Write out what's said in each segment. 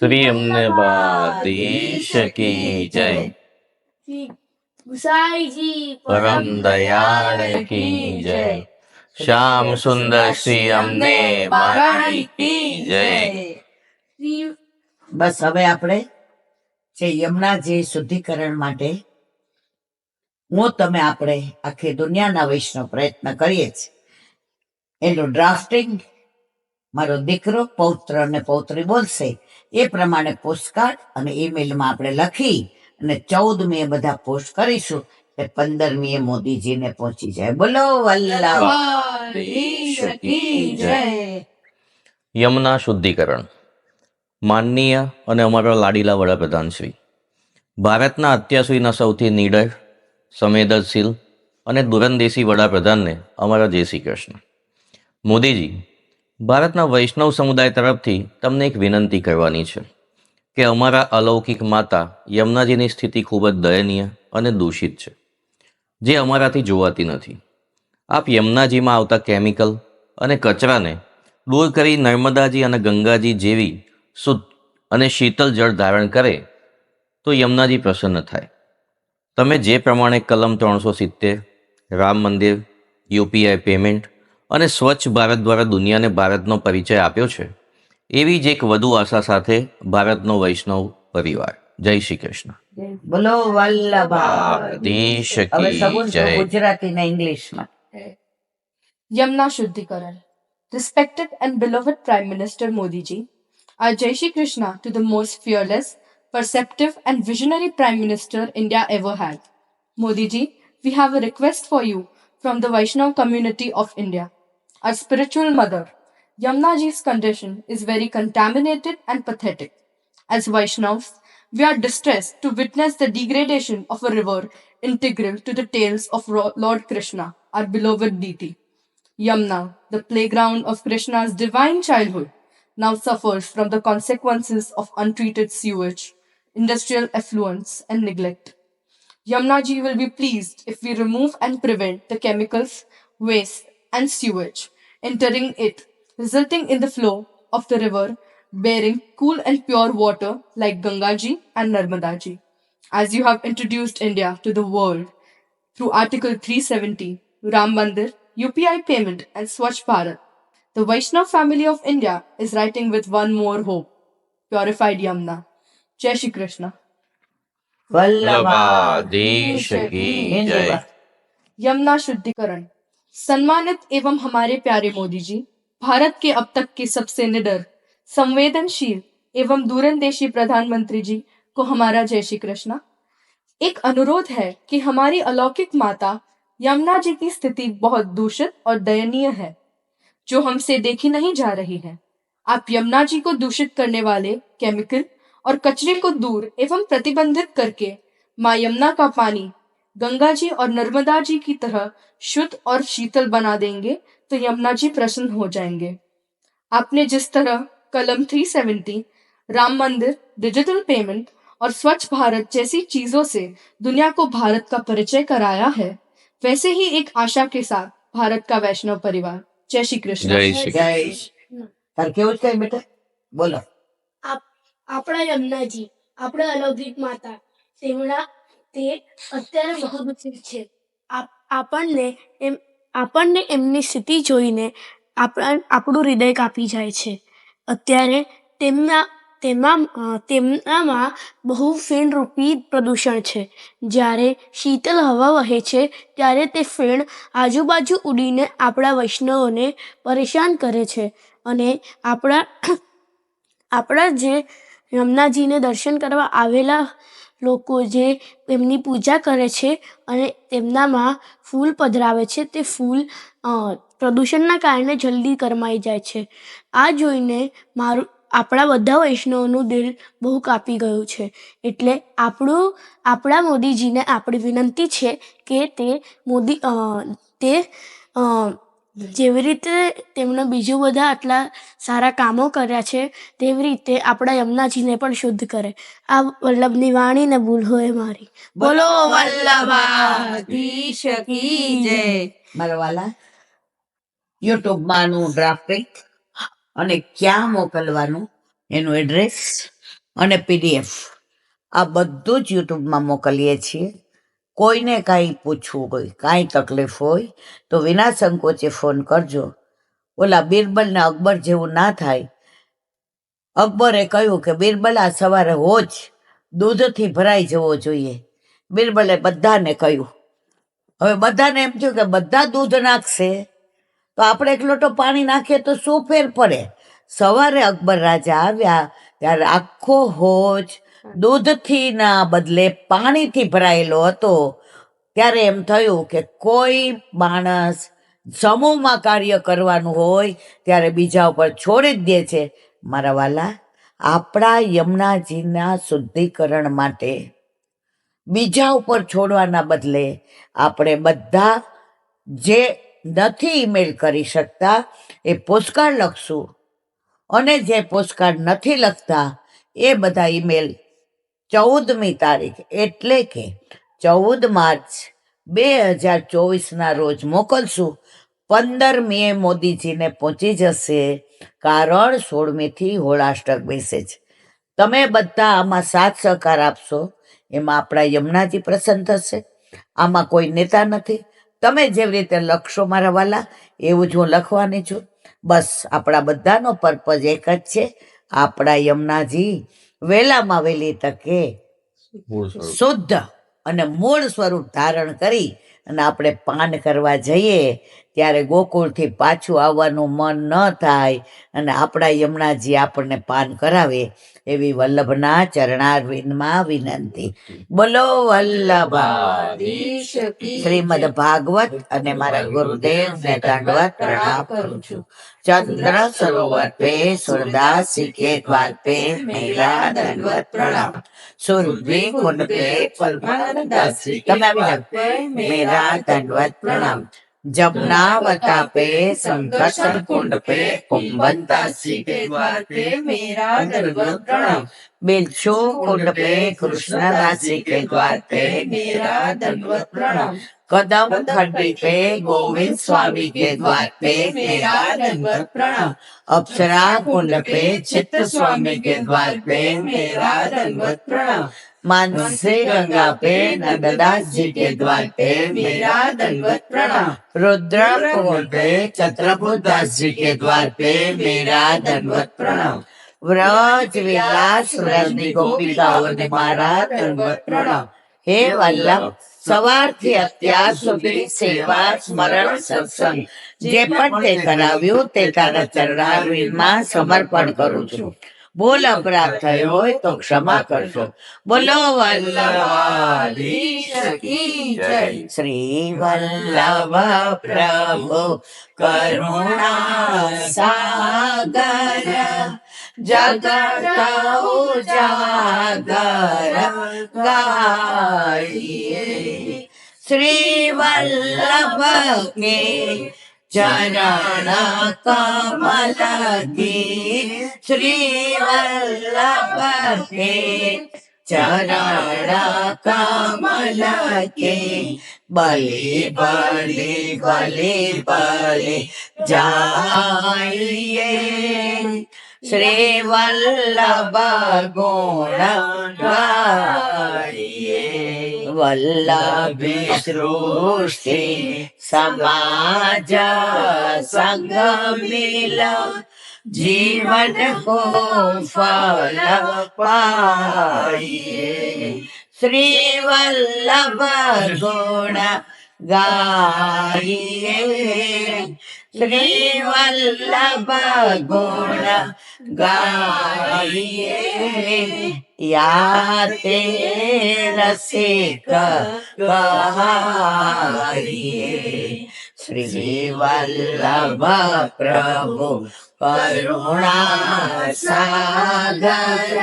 श्री अम्बाधीश की जय। श्री गुसाई जी परम दयाल की जय। श्याम सुंदर श्री अम्बे महारानी की जय। બસ હવે આપણે જે યમુનાજી શુદ્ધિકરણ માટે હું તમે આપણે આખી દુનિયાના વૈષ્ણવ પ્રયત્ન કરીએ છીએ. એનું ડ્રાફ્ટિંગ મારો દીકરો પૌત્ર અને પૌત્રી બોલશે એ પ્રમાણે પોસ્ટકાર્ડ અને ઈમેલમાં આપણે લખી અને 14મી બધા પોસ્ટ કરીશું. 15મી મોદીજીને પહોંચી જાય. બોલો વલ્લભાધીશ કી જય. યમુના શુદ્ધિકરણ. માનનીય અને અમારા લાડીલા વડાપ્રધાન શ્રી, ભારતના અત્યાર સુધીના સૌથી નીડર, સંવેદનશીલ અને દૂરંદેશી વડાપ્રધાનને અમારા જય શ્રી કૃષ્ણ. મોદીજી, ભારતના વૈષ્ણવ સમુદાય તરફથી તમને એક વિનંતી કરવાની છે કે અમારા અલૌકિક માતા યમુનાજીની સ્થિતિ ખૂબ જ દયનીય અને દૂષિત છે, જે અમારાથી જોવાતી નથી. આપ યમુનાજીમાં આવતા કેમિકલ અને કચરાને દૂર કરી નર્મદાજી અને ગંગાજી જેવી શુદ્ધ અને શીતળ જળ ધારણ કરે તો યમુનાજી પ્રસન્ન થાય. તમે જે પ્રમાણે કલમ 370, રામ મંદિર, યુપીઆઈ પેમેન્ટ અને સ્વચ્છ ભારત દ્વારા દુનિયાને ભારતનો પરિચય આપ્યો છે, એવી જ એક વધુ આશા સાથે ભારતનો વૈષ્ણવ પરિવાર. જય શ્રી કૃષ્ણ. બોલો વલ્લભાધીશ કી જય. ગુજરાતી ને ઇંગ્લિશમાં. Yamuna Shuddhikaran. Respected and beloved Prime Minister Modi ji, our Jai Shri Krishna to the most fearless, perceptive and visionary Prime Minister India ever had. Modi ji, we have a request for you from the Vaishnav community of India. Our spiritual mother, Yamuna ji's condition is very contaminated and pathetic. As Vaishnavs, we are distressed to witness the degradation of a river integral to the tales of Lord Krishna, our beloved deity. Yamuna, the playground of Krishna's divine childhood, now suffers from the consequences of untreated sewage, industrial effluents, and neglect. Yamuna ji will be pleased if we remove and prevent the chemicals, waste, and sewage entering it, resulting in the flow of the river bearing cool and pure water like Gangaji and Narmadaji. As you have introduced India to the world through Article 370, Ram Mandir, UPI payment, and Swachh Bharat, the Vaishnav family of India is writing with one more hope: purified Yamuna. Jai Shri Krishna. वल्लभाधीश की जय. यमुना शुद्धिकरण. सम्मानित एवं हमारे प्यारे मोदी जी, भारत के अब तक के सबसे निडर, संवेदनशील एवं दूरंदेशी प्रधानमंत्री जी को हमारा जय श्री कृष्ण. एक अनुरोध है कि हमारी अलौकिक माता यमुना जी की स्थिति बहुत दूषित और दयनीय है, जो हमसे देखी नहीं जा रही है. आप यमुना जी को दूषित करने वाले केमिकल और कचरे को दूर एवं प्रतिबंधित करके माँ यमुना का पानी गंगा जी और नर्मदा जी की तरह शुद्ध और शीतल बना देंगे तो यमुना जी प्रसन्न हो जाएंगे. आपने जिस तरह कलम 370, राम मंदिर, डिजिटल पेमेंट और स्वच्छ भारत जैसी चीजों से दुनिया को भारत का परिचय कराया है, वैसे ही एक आशा के साथ भारत का वैष्णव परिवार. जय श्री कृष्ण. जय श्री જય. તાર કેવું જ કઈ બેટા? બોલો. આપણા યમુનાજી, આપણા અલૌકિક માતા, તે અત્યારે બહુ દુઃખી છે. આપણને એમની સ્થિતિ જોઈને આપણું હૃદય કાપી જાય છે. અત્યારે તેમનામાં બહુ ફેણરૂપી પ્રદૂષણ છે. જ્યારે શીતળ હવા વહે છે ત્યારે તે ફેણ આજુબાજુ ઉડીને આપણા વૈષ્ણવોને પરેશાન કરે છે અને આપણા જે યમુનાજીને દર્શન કરવા આવેલા લોકો જે એમની પૂજા કરે છે અને તેમનામાં ફૂલ પધરાવે છે, તે ફૂલ પ્રદૂષણના કારણે જલ્દી કરમાઈ જાય છે. આ જોઈને આપણા બધા વૈષ્ણવનું દિલ બહુ કાપી ગયું છે. એટલે આપણા મોદીજીને આપણી વિનંતી છે કે તે જેવી રીતે તેમણે બીજું બધા આટલા સારા કામો કર્યા છે તેવી રીતે આપણા યમુનાજીને પણ શુદ્ધ કરે. આ વલ્લભની વાણીને ભૂલ હોય મારી. બોલો વલ્લભાધીશ કી જય. મારા વાલા, યુટ્યુબમાં આનું ડ્રાફ્ટિંગ અને ક્યાં મોકલવાનું એનું એડ્રેસ અને PDF આ બધું જ યુટ્યુબમાં મોકલીએ છીએ. કોઈને કાંઈ પૂછવું હોય, કાંઈ તકલીફ હોય તો વિના સંકોચે ફોન કરજો. ઓલા બિરબલ ને અકબર જેવું ના થાય. અકબરે કહ્યું કે બિરબલ આ સવારે હોજ દૂધથી ભરાઈ જવો જોઈએ. બિરબલે બધાને કહ્યું. હવે બધાને એમ થયું કે બધા દૂધ નાખશે તો આપણે એક લોટો પાણી નાખીએ તો શું ફેર પડે. સવારે અકબર રાજા આવ્યા ત્યારે આખો હોજ દૂધથી ના બદલે પાણીથી ભરાયેલો હતો. ત્યારે એમ થયું કે કોઈ માણસ સમૂહમાં કાર્ય કરવાનું હોય ત્યારે બીજા ઉપર છોડી જ દે છે. મારા વાલા, આપણા યમુનાજીના શુદ્ધિકરણ માટે બીજા ઉપર છોડવાના બદલે આપણે બધા જે નથી ઈમેલ કરી શકતા એ પોસ્ટકાર્ડ લખશું, અને જે પોસ્ટકાર્ડ નથી લખતા એ બધા ઈમેલ 14મી તારીખ એટલે કે 14 માર્ચ 2024ના રોજ મોકલશું. 15મીએ મોદીજીને પહોંચી જશે, કારણ 16મીથી હોળાષ્ટક બેસે છે. તમે બધા આમાં સાથ સહકાર આપશો, એમાં આપણા યમુનાજી પ્રસન્ન થશે. આમાં કોઈ નેતા નથી. તમે જેવી રીતે લખશો મારા વાલા, એવું જ હું લખવાની છું. બસ આપણા બધાનો પર્પઝ એક જ છે, આપણા યમુનાજી વહેલામાં વહેલી તકે શુદ્ધ અને મૂળ સ્વરૂપ ધારણ કરી અને આપણે પાન કરવા જઈએ ત્યારે ગોકુળથી પાછું આવવાનું મન ન થાય અને આપણા યમુનાજી આપણને પાન કરાવે એવી વલ્લભના ચરણારવિંદમાં વિનંતી. બોલો વલ્લભાધીશ કી. શ્રીમદ ભાગવત અને મારા ગુરુદેવને દંડવત પ્રણામ કરું છું. ચંદ્ર સરોવર पे सूरदासी के द्वार पे मेरा दंडवत प्रणाम. सुरभि कुंड पे पद्मनादासी के द्वार पे मेरा दंडवत प्रणाम. जमुनावता पे संकर्षण कुंड पे कुंभनदासी के द्वार पे मेरा दंडवत प्रणाम. बिच्छू कुंड पे कृष्णदासी के द्वार पे मेरा दंडवत प्रणाम. कदम खड्डी पे गोविंद स्वामी के द्वार पे मेरा दंडवत प्रणाम. अप्सरा कुंड पे चित्त स्वामी के द्वार पे मेरा दंडवत प्रणाम. मानसी गंगा पे नंददास जी के द्वार पे मेरा दंडवत प्रणाम. रुद्र कुंड पे छत्रपुरदास जी के द्वार पे मेरा दंडवत प्रणाम. व्रज विलास व्रजनी गोपिकाओं ने मारा दंडवत प्रणाम. हे वल्लभ, સવારથી અત્યાર સુધી સેવા સ્મરણ સત્સંગ જે પણ તે કરાવ્યું તે તારા ચરણારવિંદમાં સમર્પણ કરું છું. ભૂલ અપરાધ થયો હોય તો ક્ષમા કરજો. બોલો વલ્લભાધીશ કી જય. શ્રી વલ્લભ પ્રભુ કરુણા સાગર જગત ઉજાગર ગાઈએ. શ્રી વલ્લભ કે ચરણ કમલ કી. શ્રી વલ્લભ કે ચરણ કમલ કે. બલી બલી બલી બલી જાઈએ. શ્રી વલ્લભ ગુણ ગાઈએ. વલ્લભી સૃષ્ટિ સમાજ સંગ મિલ જીવન કો ફલ પાઈએ. શ્રી વલ્લભ ગુણ ગાઈએ. શ્રી વલ્લભ ગુણ ગાઈએ. યા તે રસિક કહાઈએ. શ્રી વલ્લભ પ્રભુ કરુણા સાગર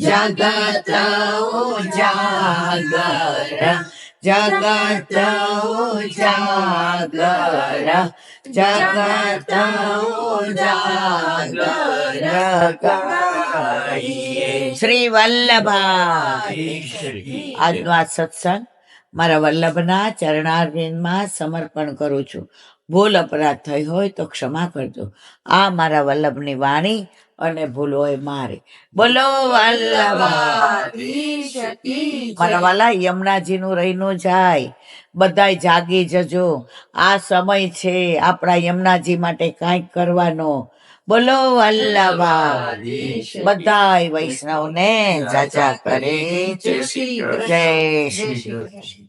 જગત ઉજાગર. જગત ઉજાગર જગત ઉજાગર ગાઈએ. શ્રી વલ્લભાધીશ. આજનો આ સત્સંગ મારા વલ્લભના ચરણારવિંદમાં સમર્પણ કરું છું. ભૂલ અપરાધ થઈ હોય તો ક્ષમા કરજો. આ મારા વલ્લભની વાણી અને ભૂલ હોય મારી. બોલો વલ્લભ મારા વાલા, યમુનાજી નું રહી ન જાય. બધાય જાગી જજો. આ સમય છે આપણા યમુનાજી માટે કાંઈક કરવાનો. બોલો વલ્લભ. બધાય વૈષ્ણવને જાજા કરે. જય શ્રી કૃષ્ણ.